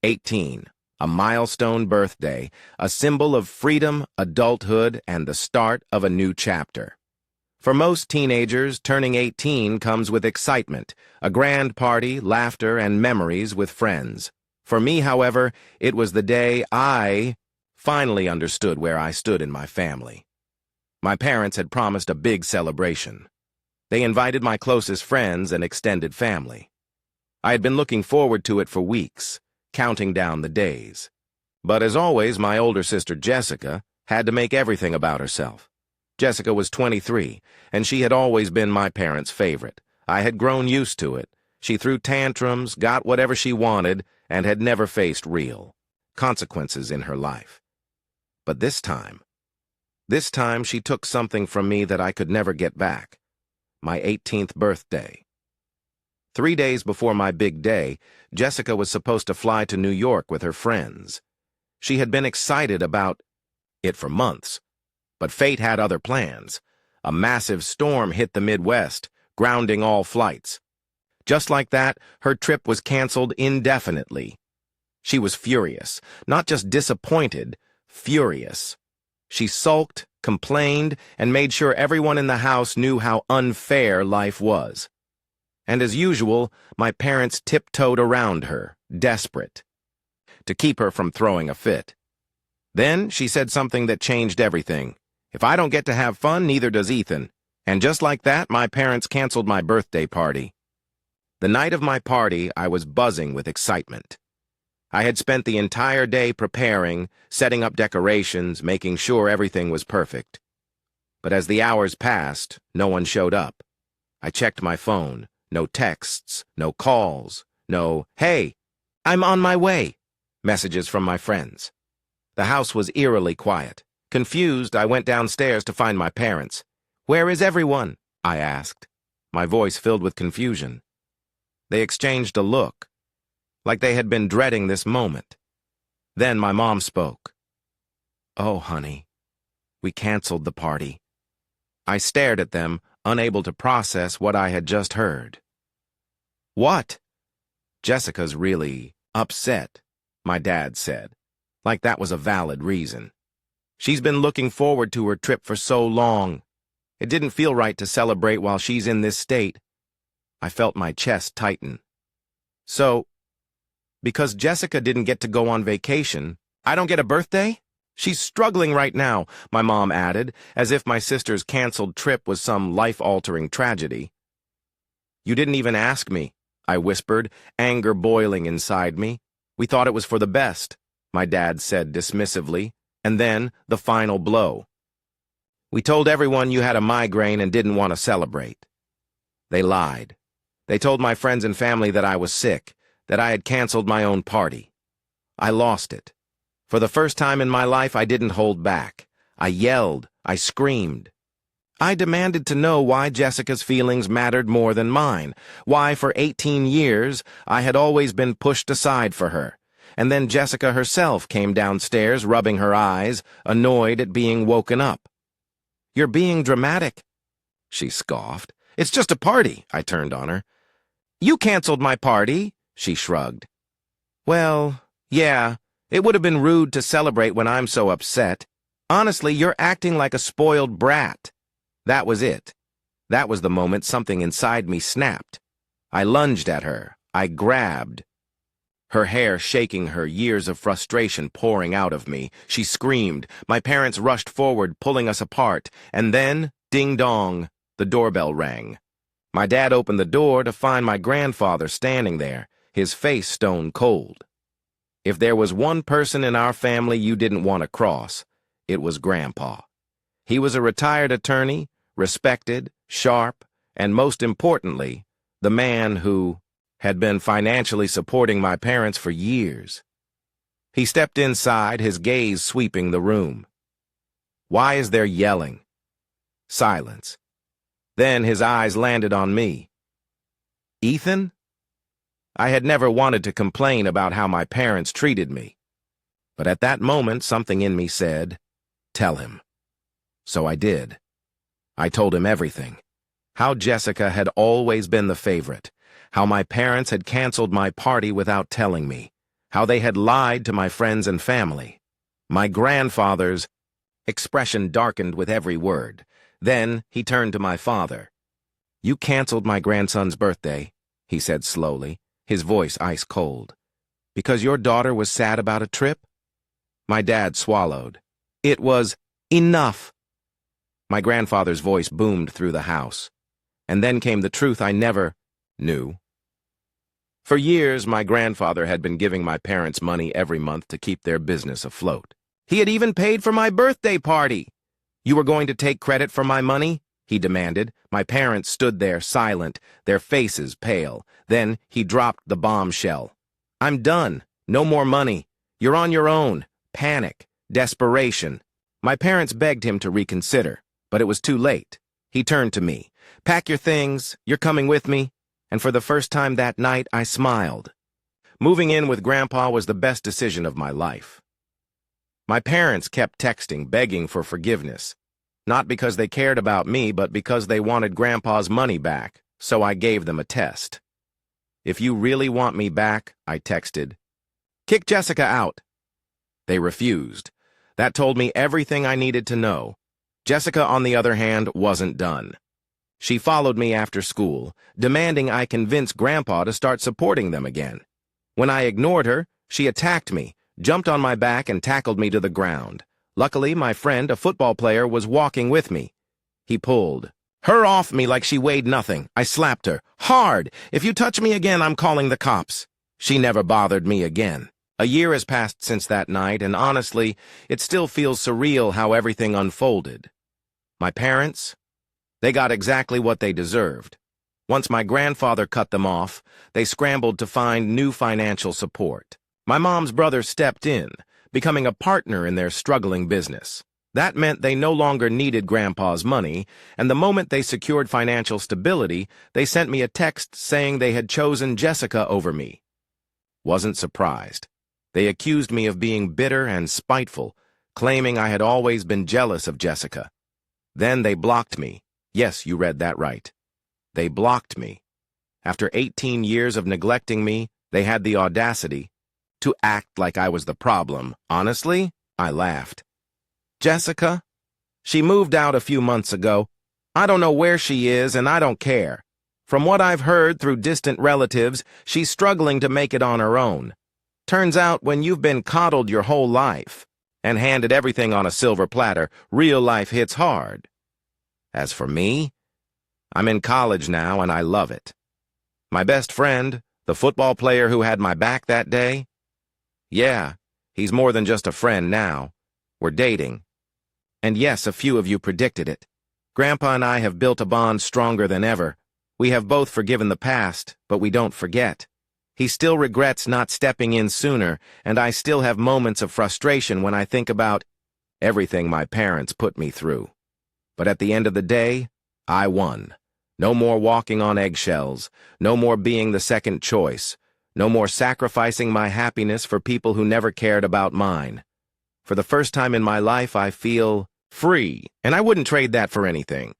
18, a milestone birthday, a symbol of freedom, adulthood, and the start of a new chapter. For most teenagers, turning 18 comes with excitement, a grand party, laughter, and memories with friends. For me, however, it was the day I finally understood where I stood in my family. My parents had promised a big celebration. They invited my closest friends and extended family. I had been looking forward to it for weeks, counting down the days. But as always, my older sister Jessica had to make everything about herself. Jessica was 23, and she had always been my parents' favorite. I had grown used to it. She threw tantrums, got whatever she wanted, and had never faced real consequences in her life. But this time she took something from me that I could never get back. My 18th birthday. 3 days before my big day, Jessica was supposed to fly to New York with her friends. She had been excited about it for months, but fate had other plans. A massive storm hit the Midwest, grounding all flights. Just like that, her trip was canceled indefinitely. She was furious, not just disappointed, furious. She sulked, complained, and made sure everyone in the house knew how unfair life was. And as usual, my parents tiptoed around her, desperate, to keep her from throwing a fit. Then she said something that changed everything. If I don't get to have fun, neither does Ethan. And just like that, my parents canceled my birthday party. The night of my party, I was buzzing with excitement. I had spent the entire day preparing, setting up decorations, making sure everything was perfect. But as the hours passed, no one showed up. I checked my phone. No texts, no calls, no, "Hey, I'm on my way," messages from my friends. The house was eerily quiet. Confused, I went downstairs to find my parents. "Where is everyone?" I asked, my voice filled with confusion. They exchanged a look, like they had been dreading this moment. Then my mom spoke. "Oh, honey, we canceled the party." I stared at them, unable to process what I had just heard. "What?" "Jessica's really upset," my dad said, like that was a valid reason. "She's been looking forward to her trip for so long. It didn't feel right to celebrate while she's in this state." I felt my chest tighten. "So, because Jessica didn't get to go on vacation, I don't get a birthday? She's struggling right now," my mom added, as if my sister's canceled trip was some life-altering tragedy. "You didn't even ask me," I whispered, anger boiling inside me. "We thought it was for the best," my dad said dismissively, and then the final blow. "We told everyone you had a migraine and didn't want to celebrate." They lied. They told my friends and family that I was sick, that I had canceled my own party. I lost it. For the first time in my life, I didn't hold back. I yelled. I screamed. I demanded to know why Jessica's feelings mattered more than mine, why for 18 years I had always been pushed aside for her. And then Jessica herself came downstairs, rubbing her eyes, annoyed at being woken up. "You're being dramatic," she scoffed. "It's just a party," I turned on her. "You canceled my party," she shrugged. "Well, yeah, it would have been rude to celebrate when I'm so upset. Honestly, you're acting like a spoiled brat." That was it. That was the moment something inside me snapped. I lunged at her. I grabbed. Her hair shaking, her years of frustration pouring out of me. She screamed. My parents rushed forward, pulling us apart. And then, ding-dong, the doorbell rang. My dad opened the door to find my grandfather standing there, his face stone cold. If there was one person in our family you didn't want to cross, it was Grandpa. He was a retired attorney, respected, sharp, and most importantly, the man who had been financially supporting my parents for years. He stepped inside, his gaze sweeping the room. "Why is there yelling?" Silence. Then his eyes landed on me. "Ethan?" I had never wanted to complain about how my parents treated me. But at that moment, something in me said, "Tell him." So I did. I told him everything. How Jessica had always been the favorite. How my parents had canceled my party without telling me. how they had lied to my friends and family. My grandfather's expression darkened with every word. Then he turned to my father. "You canceled my grandson's birthday," he said slowly, his voice ice cold. "Because your daughter was sad about a trip?" My dad swallowed. It was enough. My grandfather's voice boomed through the house. And then came the truth I never knew. For years, my grandfather had been giving my parents money every month to keep their business afloat. He had even paid for my birthday party. "You were going to take credit for my money?" he demanded. My parents stood there silent, their faces pale. Then he dropped the bombshell. "I'm done. No more money. You're on your own." Panic, desperation. My parents begged him to reconsider, but it was too late. He turned to me. "Pack your things. You're coming with me." And for the first time that night, I smiled. Moving in with Grandpa was the best decision of my life. My parents kept texting, begging for forgiveness. Not because they cared about me, but because they wanted Grandpa's money back, so I gave them a test. "If you really want me back," I texted, "kick Jessica out." They refused. That told me everything I needed to know. Jessica, on the other hand, wasn't done. She followed me after school, demanding I convince Grandpa to start supporting them again. When I ignored her, she attacked me, jumped on my back, and tackled me to the ground. Luckily, my friend, a football player, was walking with me. He pulled her off me like she weighed nothing. I slapped her. "Hard! If you touch me again, I'm calling the cops." She never bothered me again. A year has passed since that night, and honestly, it still feels surreal how everything unfolded. My parents? They got exactly what they deserved. Once my grandfather cut them off, they scrambled to find new financial support. My mom's brother stepped in, becoming a partner in their struggling business. That meant they no longer needed Grandpa's money, and the moment they secured financial stability, they sent me a text saying they had chosen Jessica over me. Wasn't surprised. They accused me of being bitter and spiteful, claiming I had always been jealous of Jessica. Then they blocked me. Yes, you read that right. They blocked me. After 18 years of neglecting me, they had the audacity to act like I was the problem. Honestly, I laughed. "Jessica? She moved out a few months ago. I don't know where she is, and I don't care. From what I've heard through distant relatives, she's struggling to make it on her own. Turns out when you've been coddled your whole life and handed everything on a silver platter, real life hits hard. As for me, I'm in college now and I love it. My best friend, the football player who had my back that day, yeah, he's more than just a friend now. We're dating. And yes, a few of you predicted it. Grandpa and I have built a bond stronger than ever. We have both forgiven the past, but we don't forget. He still regrets not stepping in sooner, and I still have moments of frustration when I think about everything my parents put me through. But at the end of the day, I won. No more walking on eggshells, no more being the second choice, no more sacrificing my happiness for people who never cared about mine. For the first time in my life, I feel free, and I wouldn't trade that for anything.